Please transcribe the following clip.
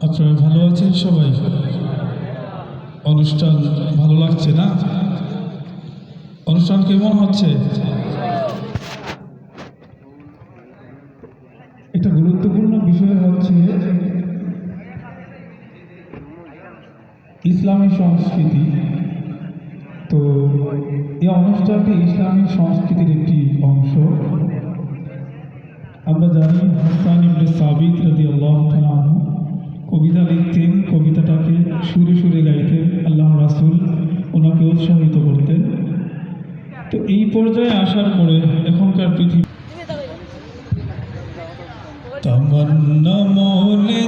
আপনারা ভালো আছেন সবাই? অনুষ্ঠান ভালো লাগছে না? অনুষ্ঠান কেমন হচ্ছে? একটা গুরুত্বপূর্ণ বিষয় হচ্ছে ইসলামী সংস্কৃতি। তো এই অনুষ্ঠানটি ইসলামী সংস্কৃতির একটি অংশ। আমরা জানি হাসান ইবনে সাবিত রাদিয়াল্লাহু তাআলা আনহু কবিতা লিখতেন, কবিতাটাকে সুরে সুরে গাইতেন, আল্লাহ রাসূল ওনাকে উৎসাহিত করতেন। তো এই পর্যায়ে আসার পরে এখনকার পৃথিবী তামান্না মনে